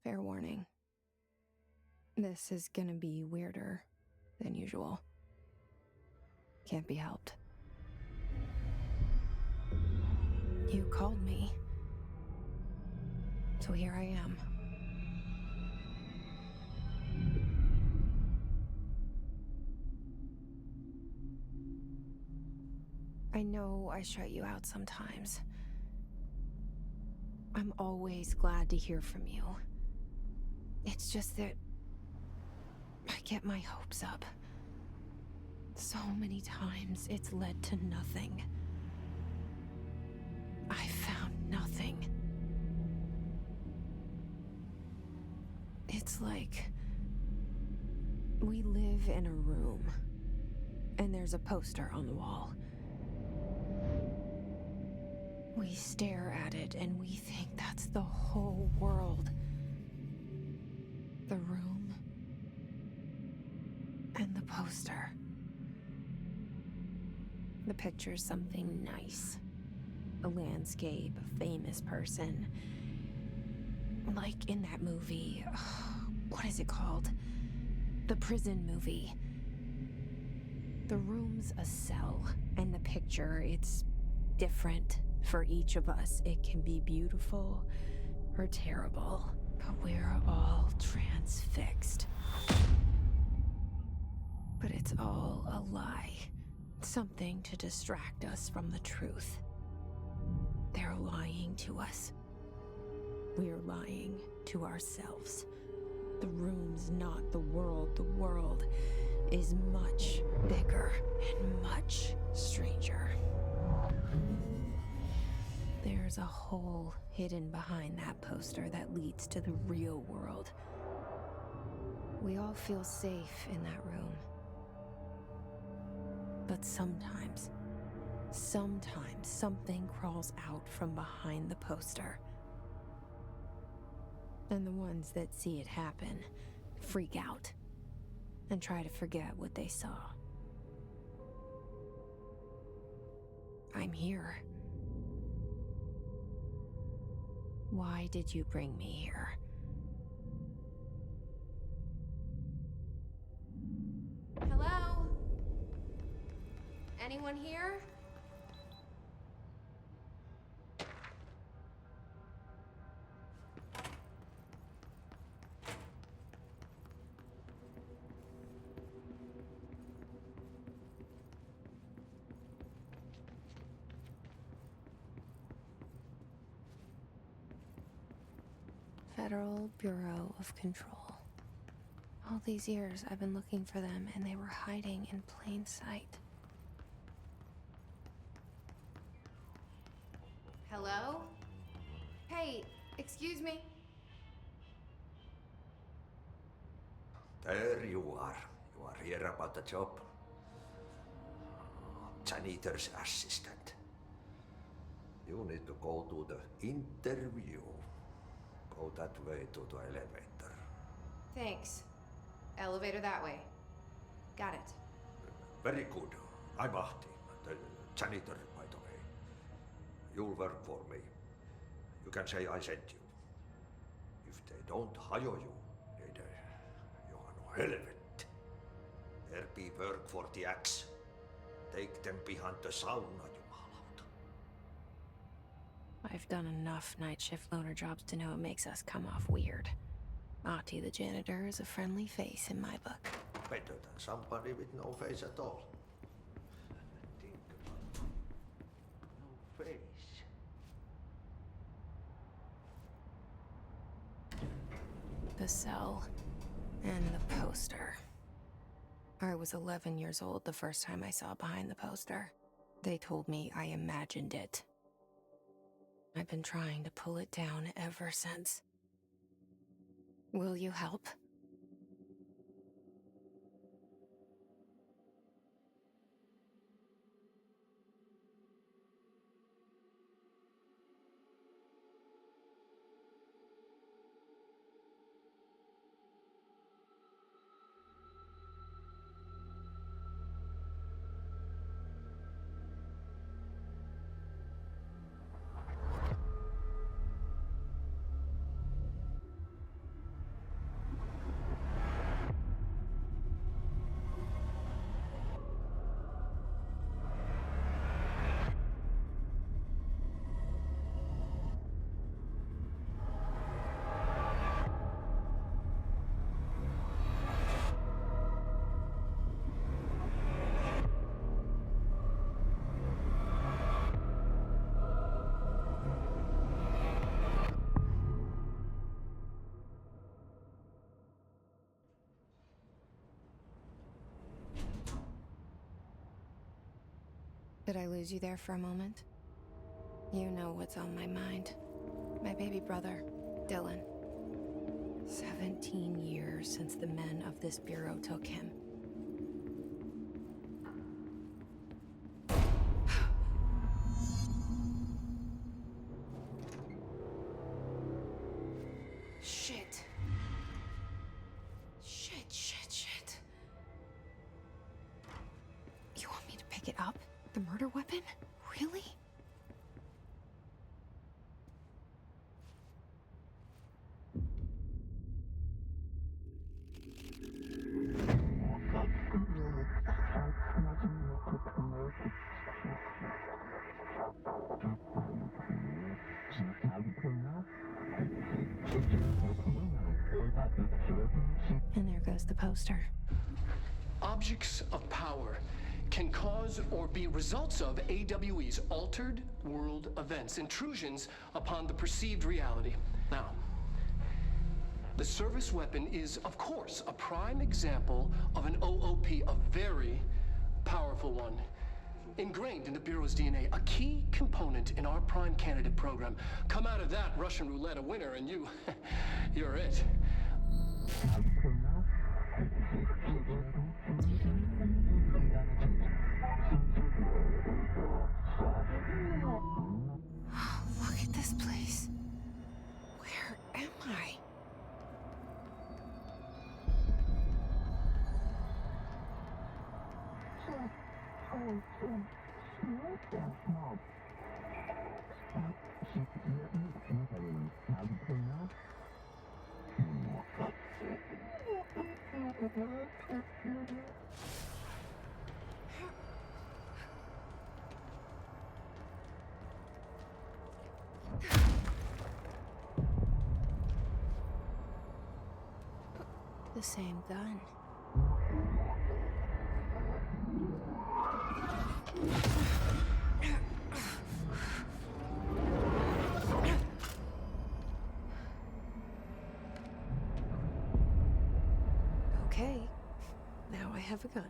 Fair warning. This is gonna be weirder than usual. Can't be helped. You called me. So here I am. I know I shut you out sometimes. I'm always glad to hear from you. It's just that I get my hopes up. So many times it's led to nothing. I found nothing. It's like we live in a room, and there's a poster on the wall. We stare at it and we think that's the whole world. The room and the poster. The picture's something nice. A landscape, a famous person. Like in that movie, what is it called? The prison movie. The room's a cell, and the picture, it's different for each of us. It can be beautiful or terrible, but we're all transfixed. But it's all a lie. Something to distract us from the truth. They're lying to us. We're lying to ourselves. The room's not the world. The world is much bigger and much stranger. There's a hole hidden behind that poster that leads to the real world. We all feel safe in that room. But sometimes something crawls out from behind the poster. And the ones that see it happen freak out and try to forget what they saw. I'm here. Why did you bring me here? Hello? Anyone here? Federal Bureau of Control. All these years I've been looking for them, and they were hiding in plain sight. Hello? Hey, excuse me. There you are. You are here about the job. Janitor's assistant. You need to go to the interview. Go that way to the elevator. Thanks. Elevator that way. Got it. Very good. I'm Ahti, the janitor, by the way. You'll work for me. You can say I sent you. If they don't hire you, then you are no helvet. There be work for the axe. Take them behind the sauna, jumalauta. I've done enough night shift loner jobs to know it makes us come off weird. Ahti the janitor is a friendly face in my book. Better than somebody with no face at all. Think about no face. The cell and the poster. I was 11 years old the first time I saw behind the poster. They told me I imagined it. I've been trying to pull it down ever since. Will you help? Did I lose you there for a moment? You know what's on my mind. My baby brother, Dylan. 17 years since the men of this bureau took him. Shit. Shit. You want me to pick it up? The murder weapon? Really? And there goes the poster. Objects of power can cause or be results of AWE's altered world events, intrusions upon the perceived reality. Now, the service weapon is, of course, a prime example of an OOP, a very powerful one. Ingrained in the Bureau's DNA, a key component in our prime candidate program. Come out of that Russian roulette a winner and you're it. Look at this place. Where am I? The same gun. Okay, now I have a gun.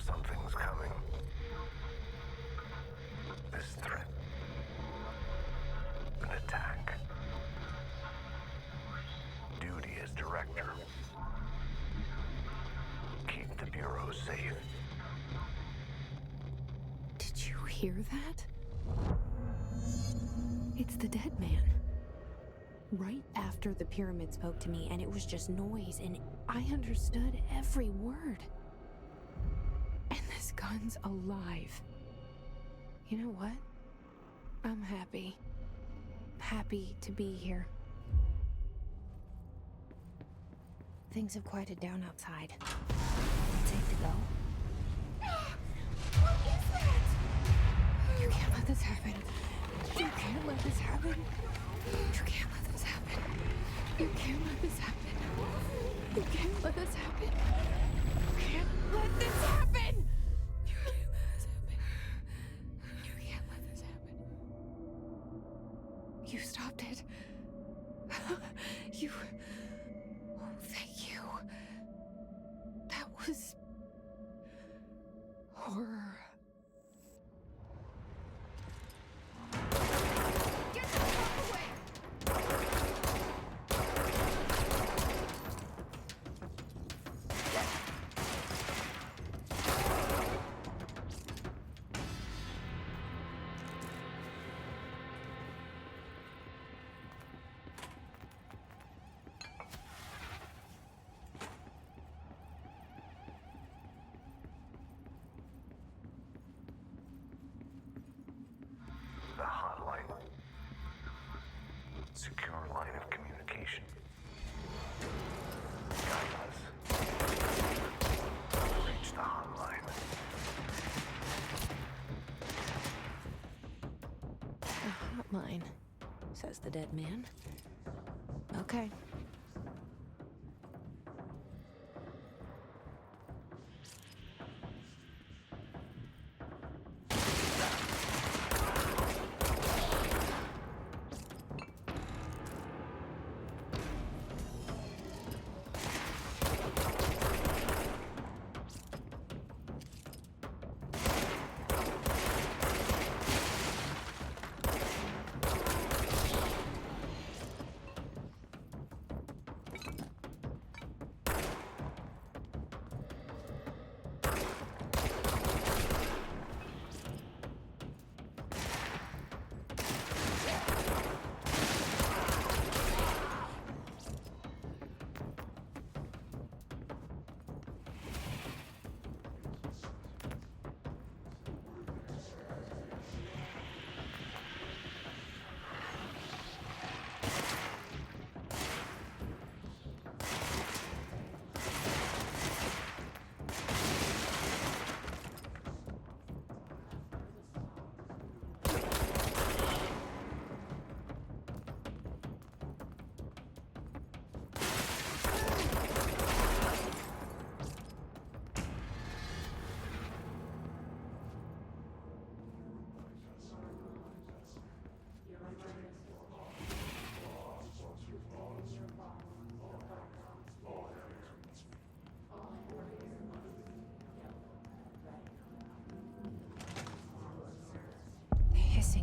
Something's coming. This threat. An attack. Duty as director. Keep the Bureau safe. Did you hear that? It's the dead man. Right after the pyramid spoke to me, and it was just noise, and I understood every word. And this gun's alive. You know what? I'm happy. Happy to be here. Things have quieted down outside. Safe to go? What is that? You can't let this happen. You can't let this happen. You can't. stopped it. You... Oh, thank you. That was... horror. Get the fuck away! The hotline. Secure line of communication. Guide us. Reach the hotline. The hotline, says the dead man. Okay.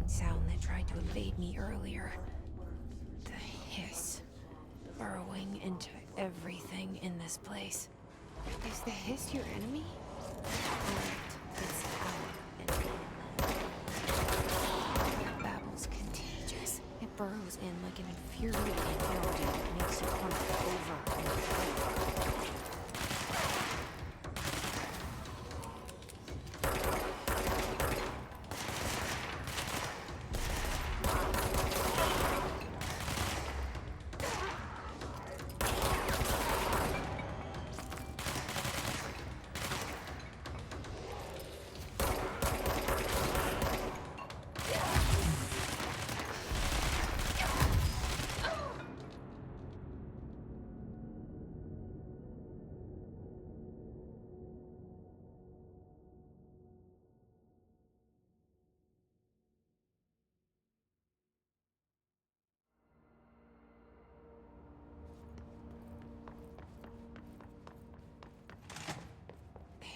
Sound that tried to invade me earlier. The hiss, burrowing into everything in this place. Is the hiss your enemy? Alright, it's our enemy. That babble's contagious. It burrows in like an infuriating melody that makes you want to go over and over.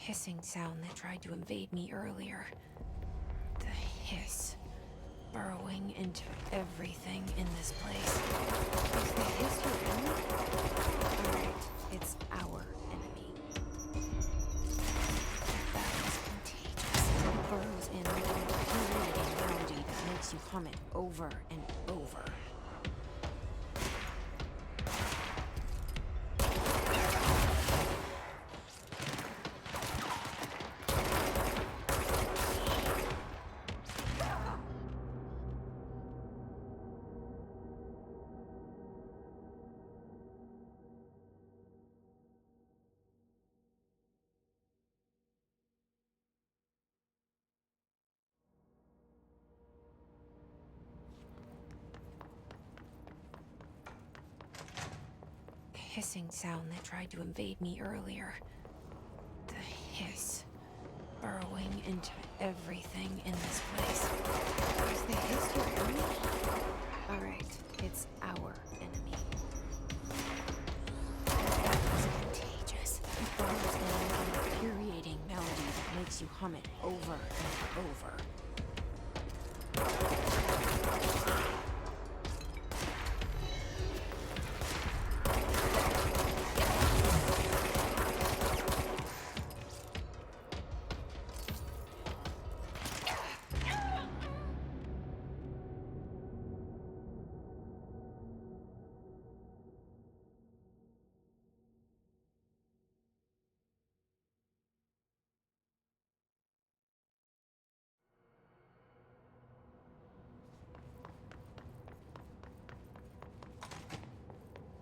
Hissing sound that tried to invade me earlier. The hiss, burrowing into everything in this place. Is the hiss your enemy? Alright, it's our enemy. That is contagious. It burrows in like an infuriating melody that makes you hum it over and over. Hissing sound that tried to invade me earlier. The hiss, burrowing into everything in this place. Is the hiss your enemy? Alright, It's our enemy. That was contagious. It burns in an infuriating melody that makes you hum it over and over.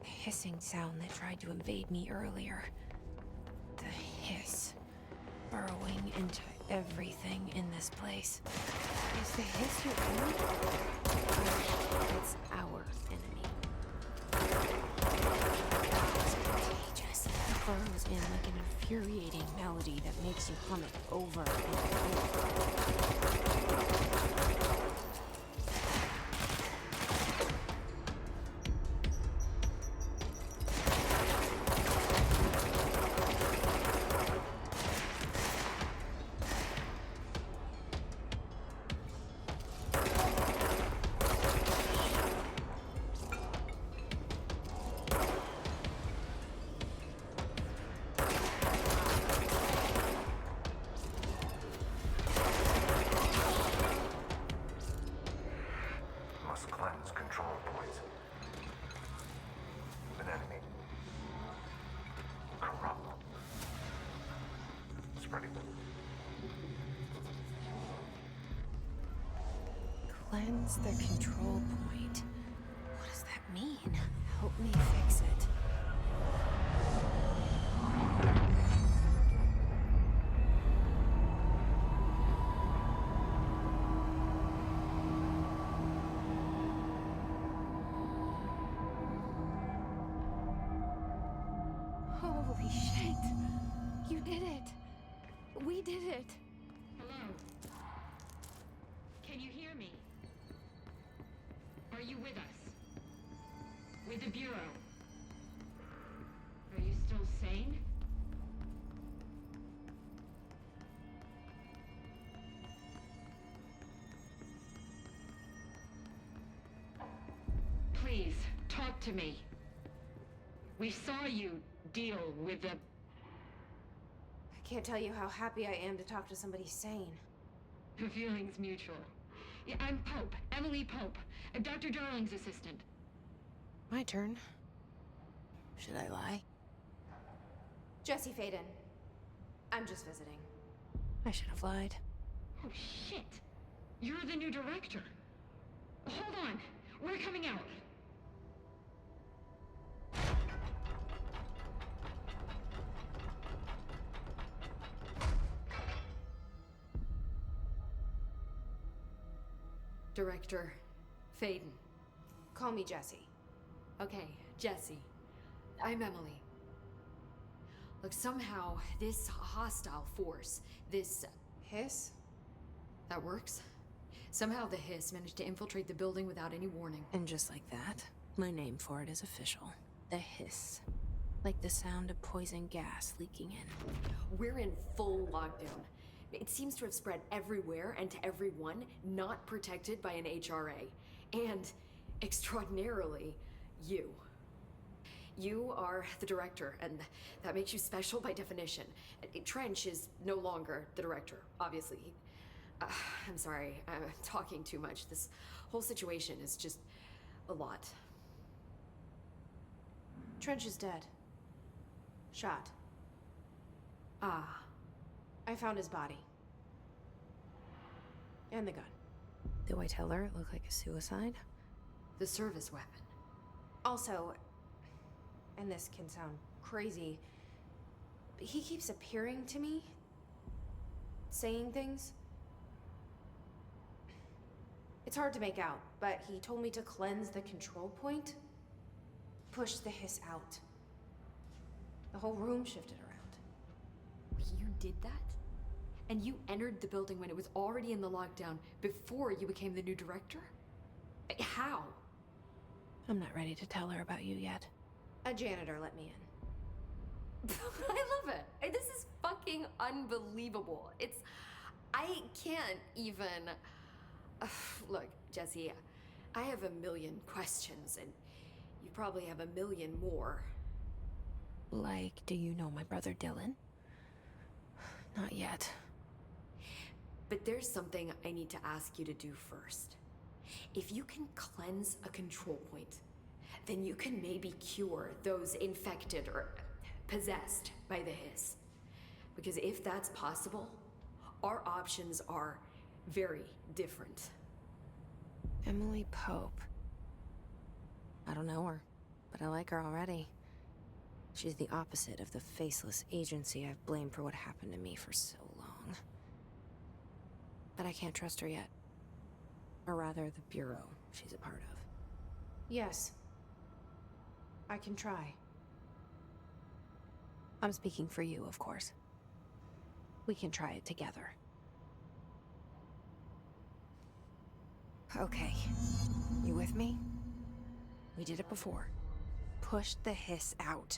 Hissing sound that tried to invade me earlier. The hiss. Burrowing into everything in this place. Is the hiss your enemy? It's our enemy. It's contagious. It burrows in like an infuriating melody that makes you hum it over and over. Must cleanse control points. An enemy. Corrupt. Spreading. Cleanse the control point. What does that mean? Help me fix it. Holy shit! You did it! We did it! Hello? Can you hear me? Are you with us? With the Bureau? Are you still sane? Please, talk to me. We saw you deal with the... I can't tell you how happy I am to talk to somebody sane. The feeling's mutual. Yeah, I'm Pope, Emily Pope, Dr. Darling's assistant. My turn. Should I lie? Jesse Faden. I'm just visiting. I should have lied. Oh, shit. You're the new director. Hold on. We're coming out. Director Faden. Call me Jesse. Okay, Jesse. I'm Emily. Look, somehow this hostile force, this... Hiss? that works? Somehow the hiss managed to infiltrate the building without any warning. And just like that, my name for it is official. The hiss. Like the sound of poison gas leaking in. We're in full lockdown. It seems to have spread everywhere and to everyone not protected by an HRA. And, extraordinarily, you. You are the director, and that makes you special by definition. Trench is no longer the director, obviously. I'm sorry, I'm talking too much. This whole situation is just a lot. Trench is dead. Shot. Ah. I found his body. And the gun. Do I tell her it looked like a suicide? The service weapon. Also, and this can sound crazy, but he keeps appearing to me, saying things. It's hard to make out, but he told me to cleanse the control point, push the hiss out. The whole room shifted around. You did that? And you entered the building when it was already in the lockdown before you became the new director? How? I'm not ready to tell her about you yet. A janitor let me in. I love it. This is fucking unbelievable. I can't even... Look, Jesse, I have a million questions, and you probably have a million more. Like, do you know my brother Dylan? Not yet. But there's something I need to ask you to do first. If you can cleanse a control point, then you can maybe cure those infected or possessed by the hiss. Because if that's possible, our options are very different. Emily Pope. I don't know her, but I like her already. She's the opposite of the faceless agency I've blamed for what happened to me for so long. But I can't trust her yet. Or rather, the bureau she's a part of. Yes. I can try. I'm speaking for you, of course. We can try it together. Okay. You with me? We did it before. Push the hiss out.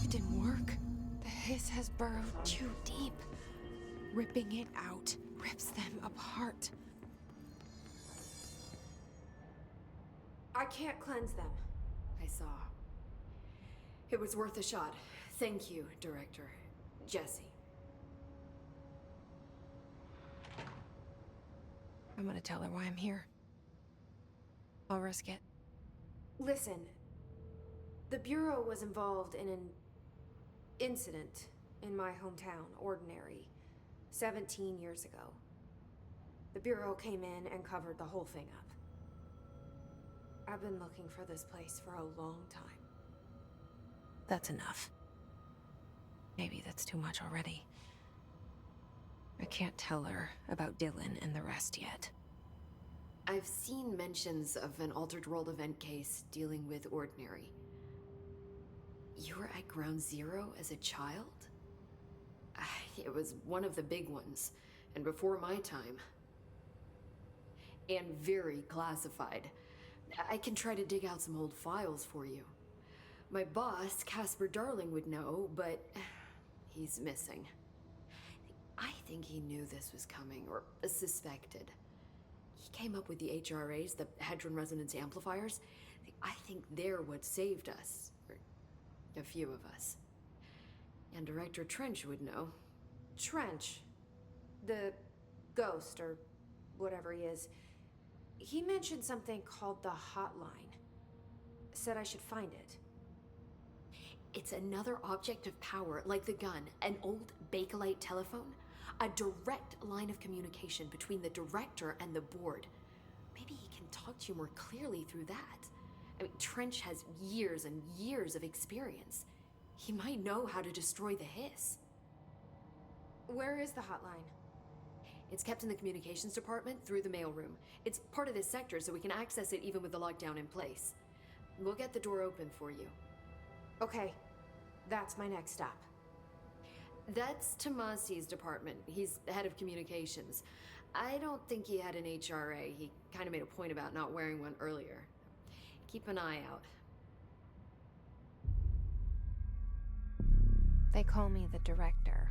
It didn't work. The hiss has burrowed too deep. Ripping it out rips them apart. I can't cleanse them. I saw. It was worth a shot. Thank you, Director. Jesse. I'm gonna tell her why I'm here. I'll risk it. Listen, the Bureau was involved in an incident in my hometown, Ordinary, 17 years ago. The Bureau came in and covered the whole thing up. I've been looking for this place for a long time. That's enough. Maybe that's too much already. I can't tell her about Dylan and the rest yet. I've seen mentions of an Altered World event case dealing with Ordinary. You were at Ground Zero as a child? It was one of the big ones, and before my time. And very classified. I can try to dig out some old files for you. My boss, Casper Darling, would know, but he's missing. I think he knew this was coming, or suspected. He came up with the HRAs, the Hadron Resonance Amplifiers. I think they're what saved us, or a few of us. And Director Trench would know. Trench, the ghost, or whatever he is, he mentioned something called the hotline. Said I should find it. It's another object of power, like the gun, an old Bakelite telephone, a direct line of communication between the director and the board. Maybe he can talk to you more clearly through that. I mean, Trench has years and years of experience. He might know how to destroy the hiss. Where is the hotline? It's kept in the communications department through the mailroom. It's part of this sector, so we can access it even with the lockdown in place. We'll get the door open for you. Okay, that's my next stop. That's Tomasi's department. He's the head of communications. I don't think he had an HRA. He kind of made a point about not wearing one earlier. Keep an eye out. They call me the director.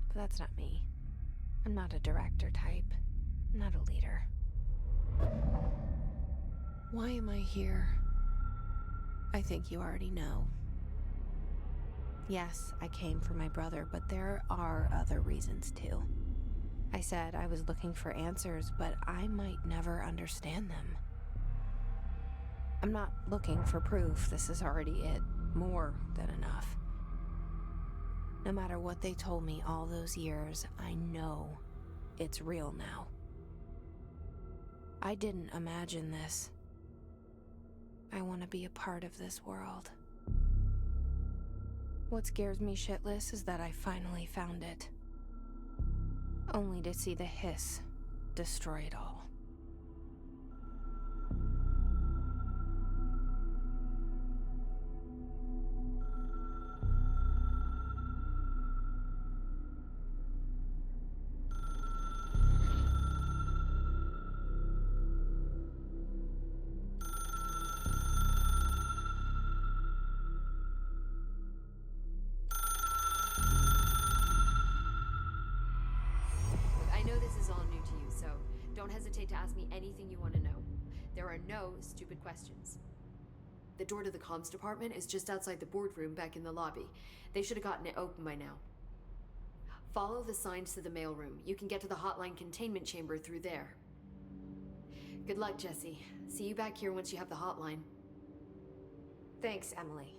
But that's not me. I'm not a director type. I'm not a leader. Why am I here? I think you already know. Yes, I came for my brother, but there are other reasons too. I said I was looking for answers, but I might never understand them. I'm not looking for proof. This is already it. More than enough. No matter what they told me all those years, I know It's real now. I didn't imagine this. I want to be a part of this world. What scares me shitless is that I finally found it. Only to see the hiss destroy it all. I know this is all new to you, so don't hesitate to ask me anything you want to know. There are no stupid questions. The door to the comms department is just outside the boardroom back in the lobby. They should have gotten it open by now. Follow the signs to the mailroom. You can get to the hotline containment chamber through there. Good luck, Jesse. See you back here once you have the hotline. Thanks, Emily.